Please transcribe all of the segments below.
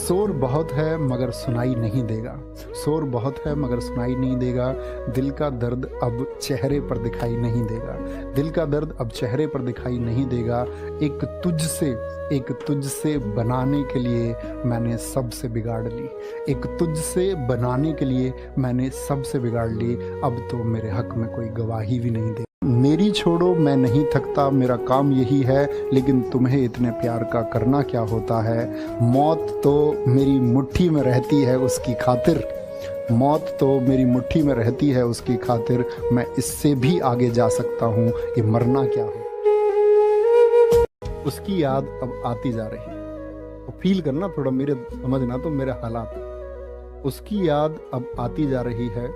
शोर बहुत है मगर सुनाई नहीं देगा, शोर बहुत है मगर सुनाई नहीं देगा। दिल का दर्द अब चेहरे पर दिखाई नहीं देगा, दिल का दर्द अब चेहरे पर दिखाई नहीं देगा। एक तुझसे बनाने के लिए मैंने सबसे बिगाड़ ली, एक तुझसे बनाने के लिए मैंने सबसे बिगाड़ ली। अब तो मेरे हक में कोई गवाही भी नहीं दे। मेरी छोड़ो मैं नहीं थकता, मेरा काम यही है, लेकिन तुम्हें इतने प्यार का करना क्या होता है। मौत तो मेरी मुट्ठी में रहती है उसकी खातिर, मौत तो मेरी मुट्ठी में रहती है उसकी खातिर। मैं इससे भी आगे जा सकता हूँ, ये मरना क्या हो। उसकी याद अब आती जा रही है, तो फील करना थोड़ा, मेरे समझना तो मेरे हालात। उसकी याद अब आती जा रही है,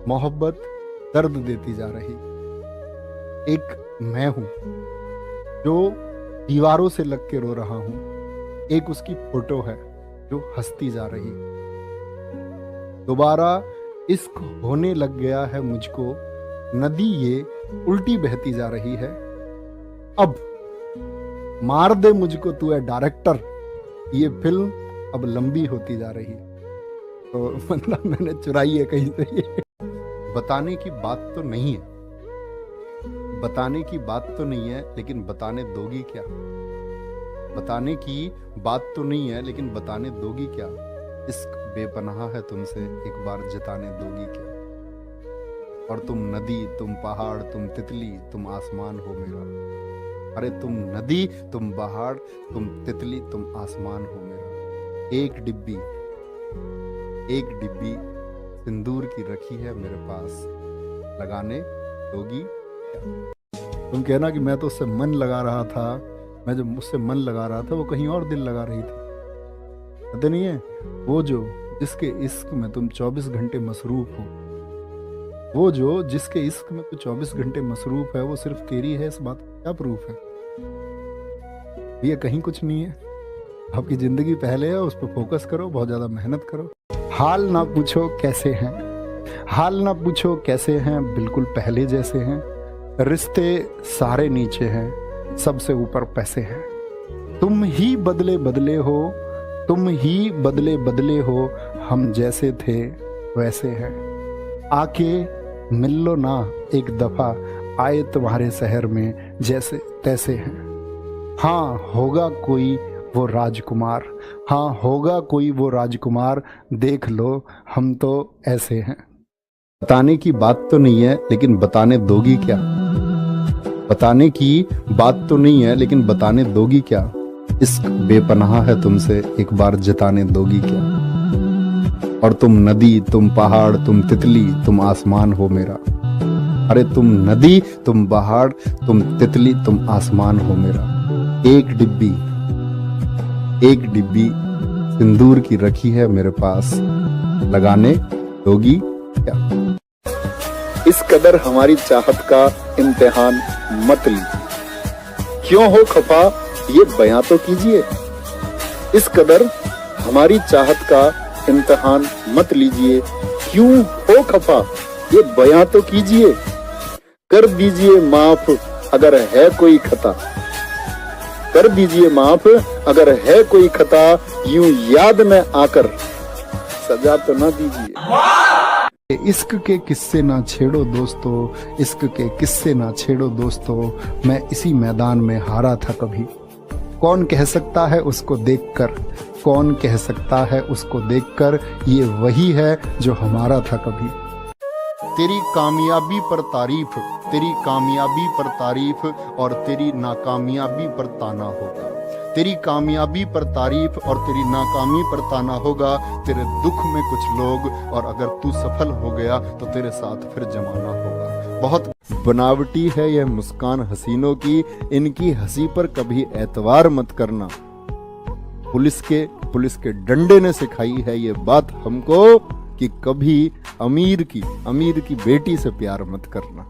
मोहब्बत दर्द देती जा रही। एक मैं हूं जो दीवारों से लग के रो रहा हूं, एक उसकी फोटो है जो हंसती जा रही। दोबारा इश्क होने लग गया है मुझको, नदी ये उल्टी बहती जा रही है। अब मार दे मुझको तू है डायरेक्टर, ये फिल्म अब लंबी होती जा रही। तो मतलब मैंने चुराई है कहीं से ये। बताने की बात तो नहीं है, बताने की बात तो नहीं है, लेकिन बताने दोगी क्या। बताने की बात तो नहीं है, लेकिन बताने दोगी क्या। इश्क बेपनाह है तुमसे, एक बार जताने दोगी क्या। और तुम नदी, तुम पहाड़, तुम तितली, तुम आसमान हो मेरा। अरे तुम नदी, तुम पहाड़, तुम तितली, तुम आसमान हो मेरा। एक डिब्बी सिंदूर की रखी है मेरे पास, लगाने दोगी क्या। तुम कहना कि मैं तो उससे मन लगा रहा था, मैं जब मुझसे मन लगा रहा था वो कहीं और दिल लगा रही थी। पता नहीं है वो जो जिसके इश्क में तुम 24 घंटे मसरूफ हो, वो जो जिसके इश्क में तू 24 घंटे मसरूफ है, वो सिर्फ तेरी है, इस बात का क्या प्रूफ है। ये कहीं कुछ नहीं है, आपकी जिंदगी पहले है, उस पर फोकस करो, बहुत ज्यादा मेहनत करो। हाल ना पूछो कैसे हैं, हाल ना पूछो कैसे हैं, बिल्कुल पहले जैसे हैं। रिश्ते सारे नीचे हैं, सबसे ऊपर पैसे हैं। तुम ही बदले बदले हो, तुम ही बदले बदले हो, हम जैसे थे वैसे हैं। आके मिल लो ना एक दफा, आए तुम्हारे शहर में जैसे तैसे हैं। हाँ होगा कोई वो राजकुमार, हाँ होगा कोई वो राजकुमार, देख लो हम तो ऐसे हैं। बताने की बात तो नहीं है, लेकिन बताने दोगी क्या। बताने की बात तो नहीं है, लेकिन बताने दोगी क्या। इश्क बेपनाह है तुमसे, एक बार जताने दोगी क्या। और तुम नदी, तुम पहाड़, तुम तितली, तुम आसमान हो मेरा। अरे तुम नदी, तुम पहाड़, तुम तितली, तुम आसमान हो मेरा। एक डिब्बी सिंदूर की रखी है मेरे पास, लगाने दोगी क्या। इस कदर हमारी चाहत का इम्तिहान मत ली, क्यों हो खफा ये बयां तो कीजिए। इस कदर हमारी चाहत का इम्तिहान मत लीजिए, क्यों हो खफा ये बयां तो कीजिए। कर दीजिए माफ अगर है कोई खता, कर दीजिए माफ अगर है कोई खता, यूं याद में आकर सजा तो ना दीजिए। इश्क के किस्से ना छेड़ो दोस्तों, इश्क के किस्से ना छेड़ो दोस्तों, मैं इसी मैदान में हारा था कभी। कौन कह सकता है उसको देखकर, कौन कह सकता है उसको देखकर, ये वही है जो हमारा था कभी। तेरी कामयाबी पर तारीफ, तेरी कामयाबी पर तारीफ, और तेरी नाकामयाबी पर ताना होगा। तेरी कामयाबी पर तारीफ और तेरी नाकामी पर ताना होगा। तेरे दुख में कुछ लोग, और अगर तू सफल हो गया तो तेरे साथ फिर जमाना होगा। बहुत बनावटी है यह मुस्कान हसीनों की, इनकी हंसी पर कभी एतवार मत करना। पुलिस के डंडे ने सिखाई है ये बात हमको, कि कभी अमीर की बेटी से प्यार मत करना।